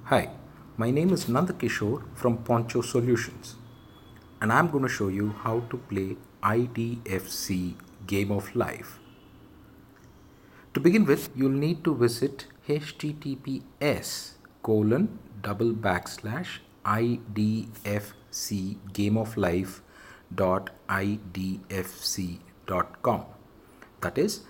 Hi, my name is Nandakishore from Poncho Solutions, and I'm going to show you how to play IDFC Game of Life. To begin with, you'll need to visit https colon double backslash idfc gameoflife.idfc.com. That is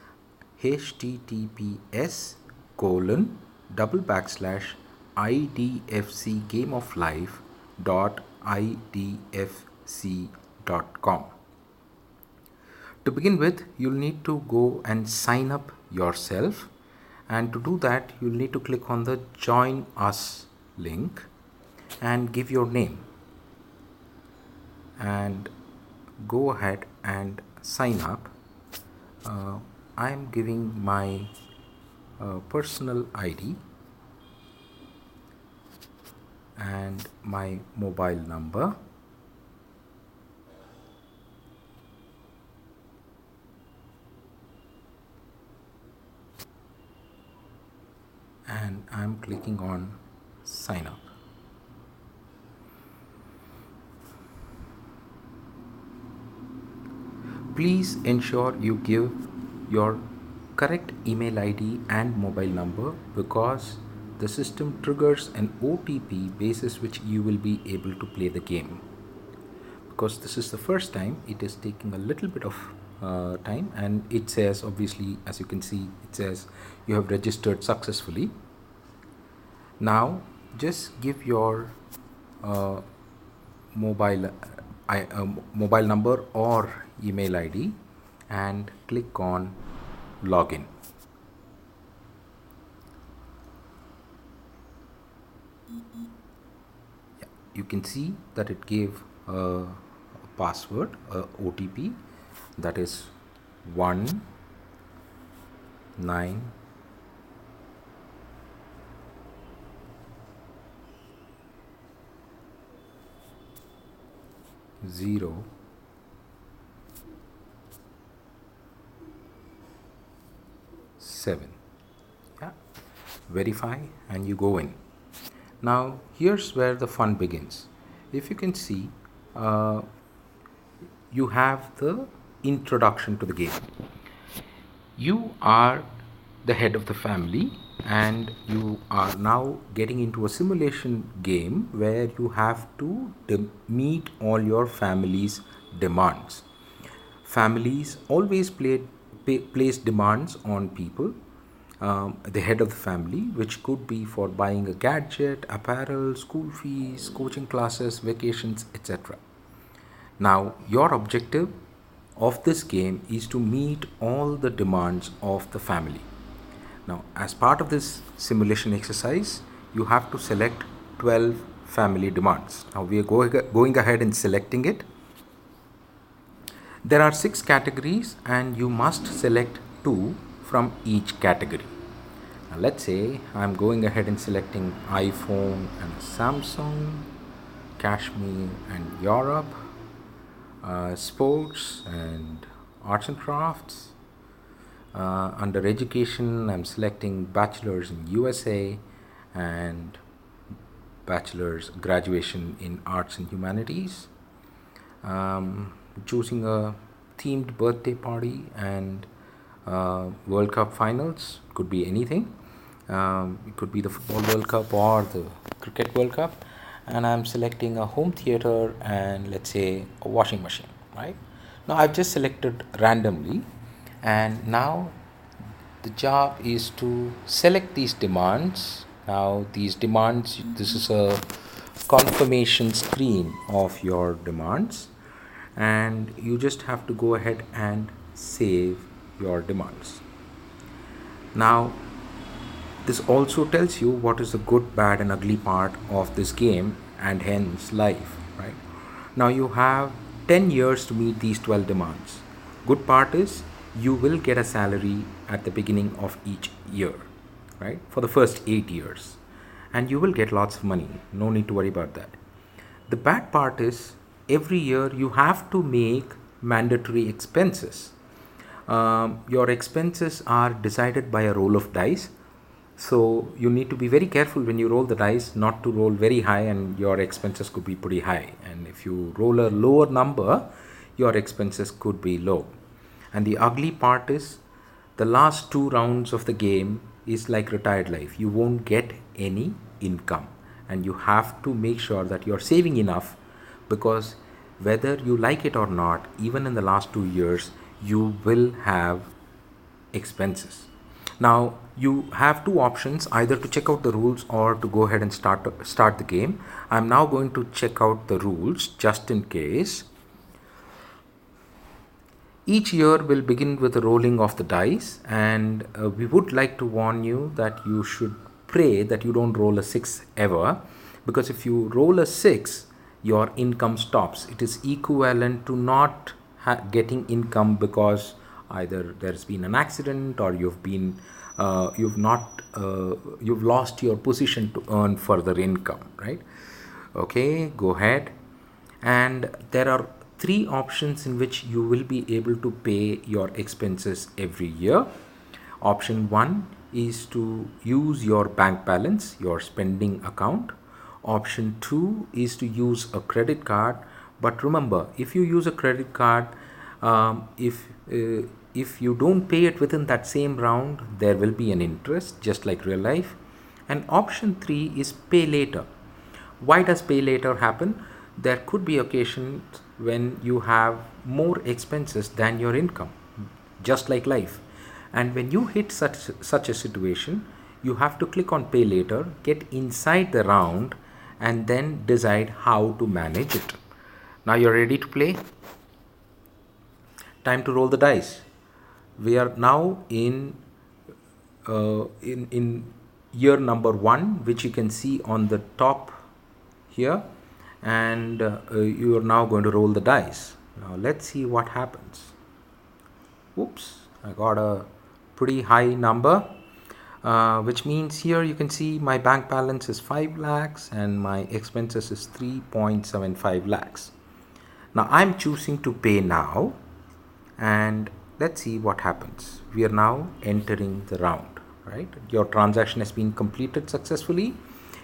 https colon double backslash idfcgameoflife.idfc.com. To begin with, you'll need to go and sign up yourself, and to do that you'll need to click on the Join Us link and give your name and go ahead and sign up. I am giving my personal ID and my mobile number, and I'm clicking on sign up. Please ensure you give your correct email ID and mobile number, because the system triggers an OTP basis which you will be able to play the game. Because this is the first time, it is taking a little bit of time, and it says, obviously, as you can see, it says you have registered successfully. Now just give your mobile mobile number or email ID and click on login. Yeah, you can see that it gave a password, a OTP, that is 1 9 0 7. Yeah, verify and you go in. Now here's where the fun begins. If you can see, you have the introduction to the game. You are the head of the family, and you are now getting into a simulation game where you have to meet all your family's demands. Families always place demands on people, the head of the family, which could be for buying a gadget, apparel, school fees, coaching classes, vacations, etc. Now, your objective of this game is to meet all the demands of the family. Now, as part of this simulation exercise, you have to select 12 family demands. Now, we are going ahead and selecting it. There are 6 categories, and you must select 2 from each category. Now, let's say I'm going ahead and selecting iPhone and Samsung, Kashmir and Europe, sports and arts and crafts. Under education, I'm selecting bachelor's in USA and bachelor's graduation in arts and humanities. Choosing a themed birthday party and World Cup finals, could be anything. It could be the football World Cup or the cricket World Cup. And I'm selecting a home theater and, let's say, a washing machine, right? Now I've just selected randomly, and now the job is to select these demands. Now these demands, this is a confirmation screen of your demands, and you just have to go ahead and save your demands. Now this also tells you what is the good, bad and ugly part of this game, and hence life, right? Now you have 10 years to meet these 12 demands. Good part is you will get a salary at the beginning of each year, right? For the first 8 years. And you will get lots of money. No need to worry about that. The bad part is every year you have to make mandatory expenses. Your expenses are decided by a roll of dice. So you need to be very careful when you roll the dice not to roll very high, and your expenses could be pretty high. And if you roll a lower number, your expenses could be low. And the ugly part is the last two rounds of the game is like retired life. You won't get any income, and you have to make sure that you're saving enough, because whether you like it or not, even in the last 2 years, you will have expenses. Now you have two options, either to check out the rules or to go ahead and start the game. I'm now going to check out the rules just in case. Each year will begin with the rolling of the dice, and we would like to warn you that you should pray that you don't roll a 6 ever, because if you roll a 6, your income stops. It is equivalent to not getting income, because either there's been an accident, or you've lost your position to earn further income, right? Okay, go ahead. And there are three options in which you will be able to pay your expenses every year. Option 1 is to use your bank balance, your spending account. Option 2 is to use a credit card. But remember, if you use a credit card, if you don't pay it within that same round, there will be an interest, just like real life. And option 3 is pay later. Why does pay later happen? There could be occasions when you have more expenses than your income, just like life. And when you hit such a situation, you have to click on pay later, get inside the round, and then decide how to manage it. Now you're ready to play? Time to roll the dice. We are now in year number 1, which you can see on the top here, and you are now going to roll the dice. Now let's see what happens. Oops, I got a pretty high number, which means here you can see my bank balance is 5 lakhs and my expenses is 3.75 lakhs. Now I'm choosing to pay now, and let's see what happens. We are now entering the round, right? Your transaction has been completed successfully.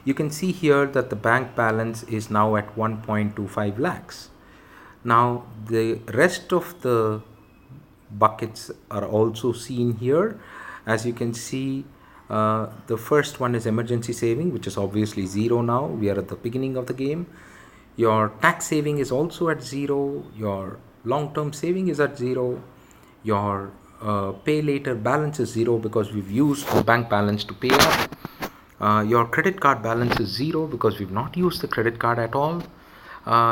You can see here that the bank balance is now at 1.25 lakhs. Now the rest of the buckets are also seen here. As you can see, the first one is emergency saving, which is obviously 0 now. We are at the beginning of the game. Your tax saving is also at 0. Your long-term saving is at 0. Your pay later balance is 0 because we've used the bank balance to pay up. Your credit card balance is 0 because we've not used the credit card at all.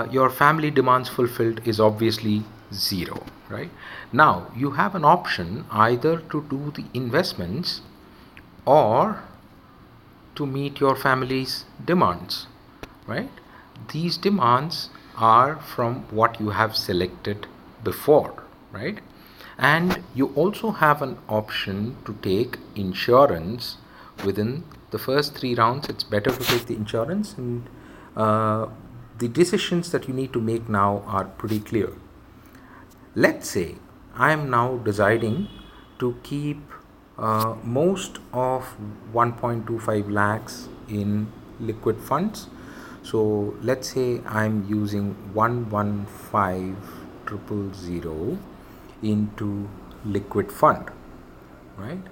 Your family demands fulfilled is obviously 0, right? Now you have an option either to do the investments or to meet your family's demands, right? These demands are from what you have selected before, right? And you also have an option to take insurance within the first 3 rounds. It's better to take the insurance, and the decisions that you need to make now are pretty clear. Let's say I am now deciding to keep most of 1.25 lakhs in liquid funds. So let's say I'm using 115,000 into liquid fund, right?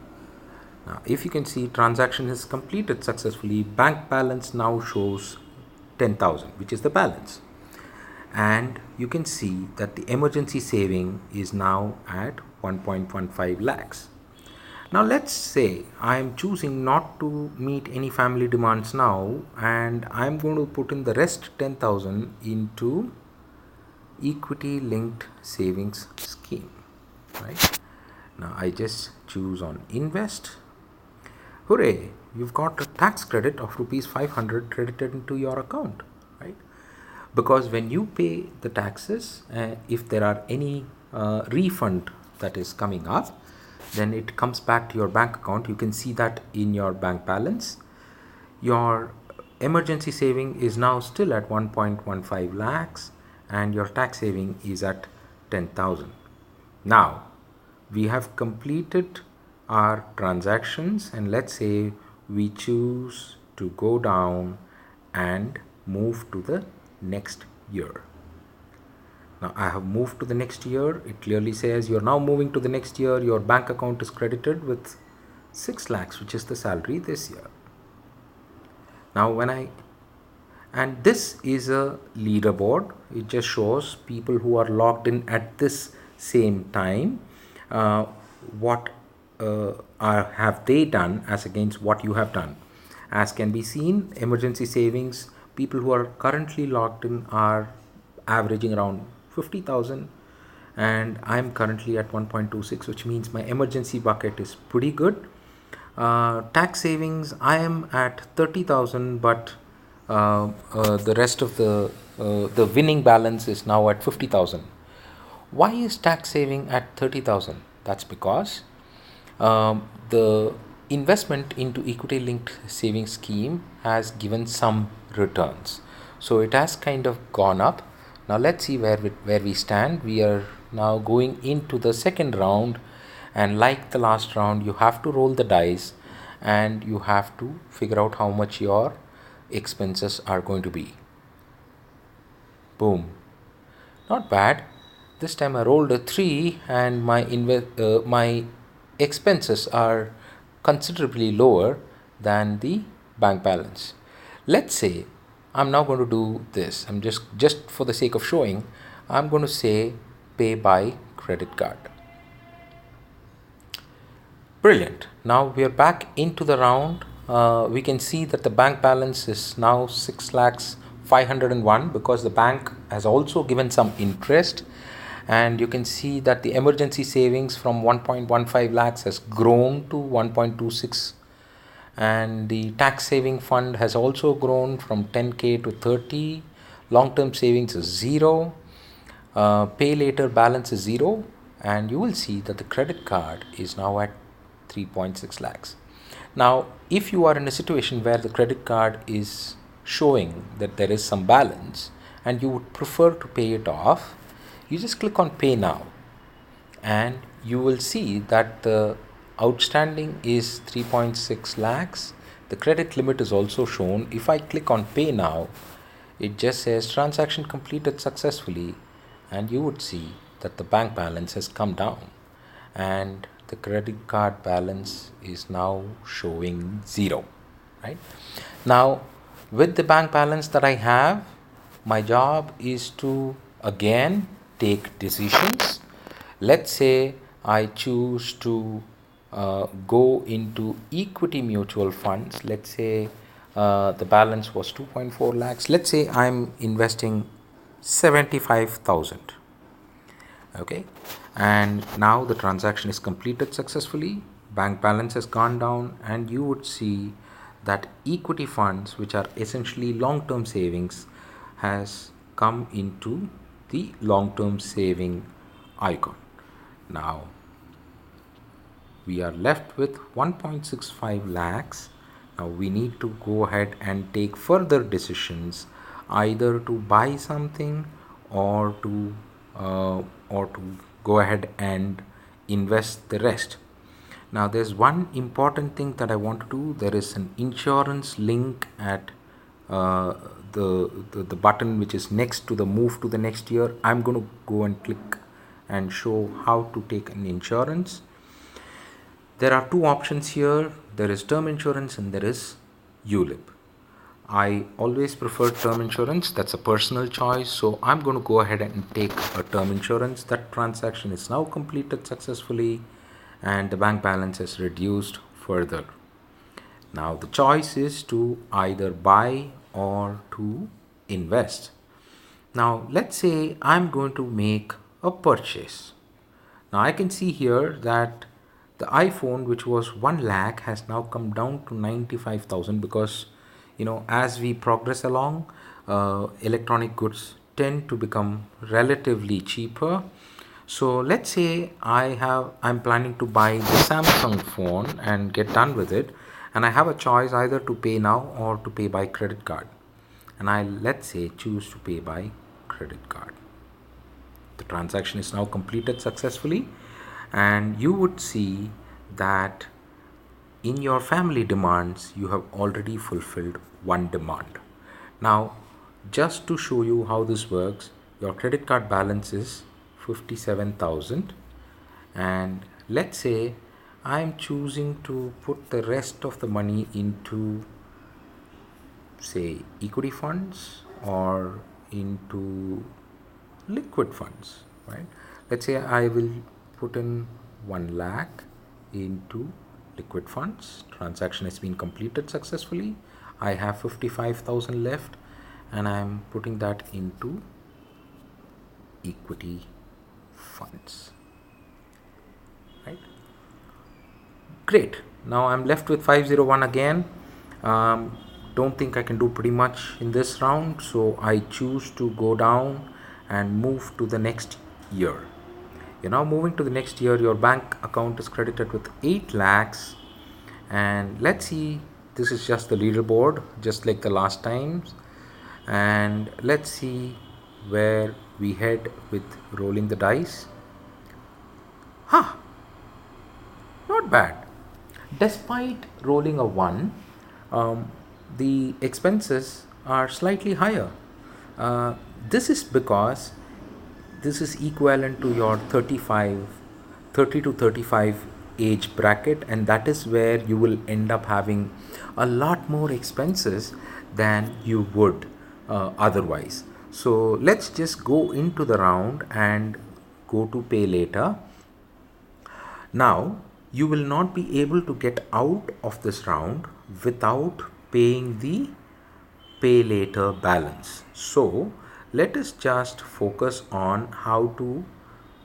Now if you can see, transaction is completed successfully. Bank balance now shows 10,000, which is the balance, and you can see that the emergency saving is now at 1.15 lakhs. Now let's say I am choosing not to meet any family demands now, and I'm going to put in the rest 10,000 into equity linked savings scheme, right? Now I just choose on invest. Hooray, you've got a tax credit of rupees 500 credited into your account, right? Because when you pay the taxes, if there are any refund that is coming up, then it comes back to your bank account. You can see that in your bank balance. Your emergency saving is now still at 1.15 lakhs, and your tax saving is at 10,000. Now we have completed our transactions, and let's say we choose to go down and move to the next year. Now I have moved to the next year. It clearly says you're now moving to the next year. Your bank account is credited with 6 lakhs, which is the salary this year. Now and this is a leaderboard. It just shows people who are logged in at this same time, what have they done as against what you have done. As can be seen, emergency savings, people who are currently logged in are averaging around 50,000, and I'm currently at 1.26, which means my emergency bucket is pretty good. Tax savings, I am at 30,000, but the rest of the winning balance is now at 50,000. Why is tax saving at 30,000? That's because the investment into equity linked savings scheme has given some returns, so it has kind of gone up. Now let's see where we stand. We are now going into the second round, and like the last round, you have to roll the dice and you have to figure out how much your expenses are going to be. Boom, not bad. This time I rolled a 3 and my expenses are considerably lower than the bank balance. Let's say I'm now going to do this. I'm just for the sake of showing, I'm going to say pay by credit card. Brilliant. Now we are back into the round. We can see that the bank balance is now 6 lakhs 501 because the bank has also given some interest, and you can see that the emergency savings from 1.15 lakhs has grown to 1.26, and the tax saving fund has also grown from 10k to 30. Long term savings is 0. Pay later balance is 0, and you will see that the credit card is now at 3.6 lakhs. Now if you are in a situation where the credit card is showing that there is some balance and you would prefer to pay it off, you just click on pay now and you will see that the outstanding is 3.6 lakhs. The credit limit is also shown. If I click on pay now, it just says transaction completed successfully, and you would see that the bank balance has come down and the credit card balance is now showing 0. Right now, with the bank balance that I have, my job is to again take decisions. Let's say I choose to go into equity mutual funds. Let's say the balance was 2.4 lakhs. Let's say I'm investing 75,000. Okay, and now the transaction is completed successfully. Bank balance has gone down, and you would see that equity funds, which are essentially long-term savings, has come into the long-term saving icon. Now we are left with 1.65 lakhs. Now we need to go ahead and take further decisions, either to buy something or to go ahead and invest the rest. Now there's one important thing that I want to do. There is an insurance link at the button which is next to the move to the next year. I'm going to go and click and show how to take an insurance. There are two options here. There is term insurance and there is ULIP. I always prefer term insurance. That's a personal choice. So I'm going to go ahead and take a term insurance. That transaction is now completed successfully and the bank balance is reduced further. Now the choice is to either buy or to invest. Now let's say I'm going to make a purchase. Now I can see here that the iPhone, which was 1 lakh, has now come down to 95,000 because as we progress along, electronic goods tend to become relatively cheaper. So let's say I'm planning to buy the Samsung phone and get done with it, and I have a choice either to pay now or to pay by credit card, and let's say choose to pay by credit card. The transaction is now completed successfully, and you would see that in your family demands, you have already fulfilled one demand. Now, just to show you how this works, your credit card balance is 57,000, and let's say I'm choosing to put the rest of the money into, say, equity funds or into liquid funds, right? Let's say I will put in 1 lakh into liquid funds. Transaction has been completed successfully. I have 55,000 left, and I'm putting that into equity funds, right? Great. Now I'm left with 501 again. Don't think I can do pretty much in this round, so I choose to go down and move to the next year. You're now moving to the next year. Your bank account is credited with 8 lakhs, and let's see, this is just the leaderboard, just like the last times, and let's see where we head with rolling the dice. Not bad. Despite rolling a 1, the expenses are slightly higher. This is because this is equivalent to your 30 to 35 age bracket, and that is where you will end up having a lot more expenses than you would otherwise. So let's just go into the round and go to pay later. Now, you will not be able to get out of this round without paying the pay later balance. So, let us just focus on how to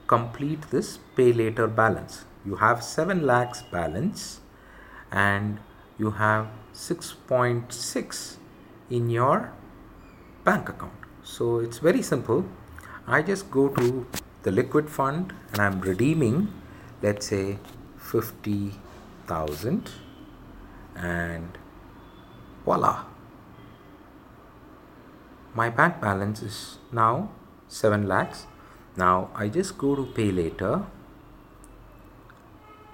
complete this pay later balance. You have 7 lakhs balance and you have 6.6 in your bank account. So, it's very simple. I just go to the liquid fund and I'm redeeming, let's say, 50,000, and voila, my bank balance is now 7 lakhs. Now I just go to pay later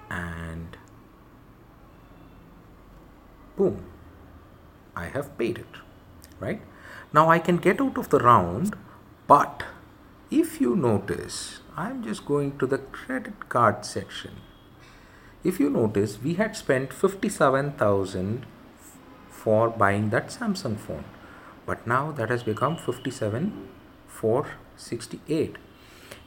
and boom, I have paid it, right? Now I can get out of the round, but if you notice, I'm just going to the credit card section. If you notice, we had spent 57,000 for buying that Samsung phone, but now that has become 57,468.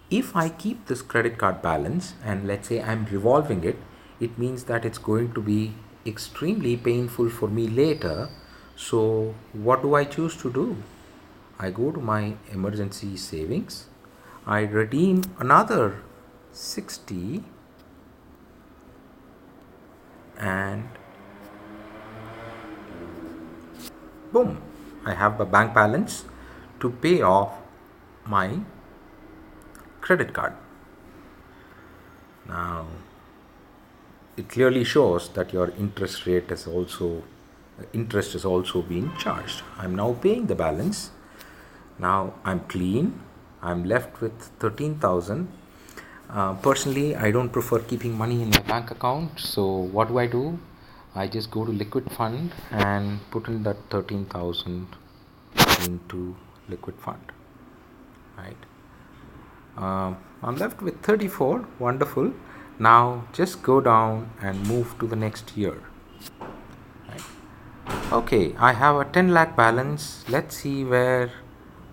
If I keep this credit card balance and let's say I'm revolving it, it means that it's going to be extremely painful for me later. So what do I choose to do? I go to my emergency savings, I redeem another 60, and boom, I have a bank balance to pay off my credit card. Now it clearly shows that your interest is also being charged. I'm now paying the balance. Now I'm clean. I'm left with 13,000. Personally, I don't prefer keeping money in my bank account. So what do? I just go to liquid fund and put in that 13,000 into liquid fund. Right. I'm left with 34. Wonderful. Now just go down and move to the next year. Right. Okay, I have a 10 lakh balance. Let's see where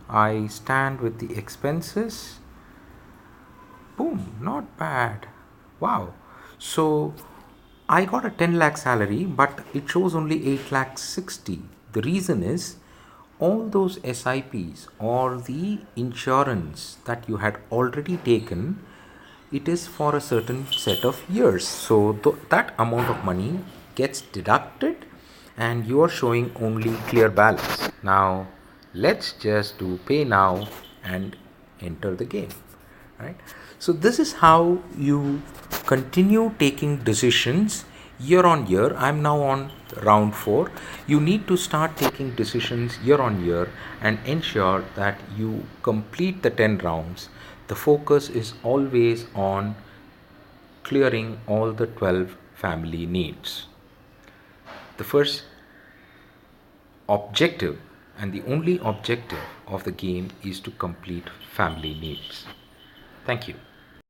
I stand with the expenses. Boom, not bad. Wow. So I got a 10 lakh salary, but it shows only 8 lakh 60. The reason is all those SIPs or the insurance that you had already taken, it is for a certain set of years. So that amount of money gets deducted and you are showing only clear balance. Now let's just do pay now and enter the game, right? So this is how you continue taking decisions year on year. I'm now on round 4. You need to start taking decisions year on year and ensure that you complete the 10 rounds. The focus is always on clearing all the 12 family needs. The first objective and the only objective of the game is to complete family needs. Thank you.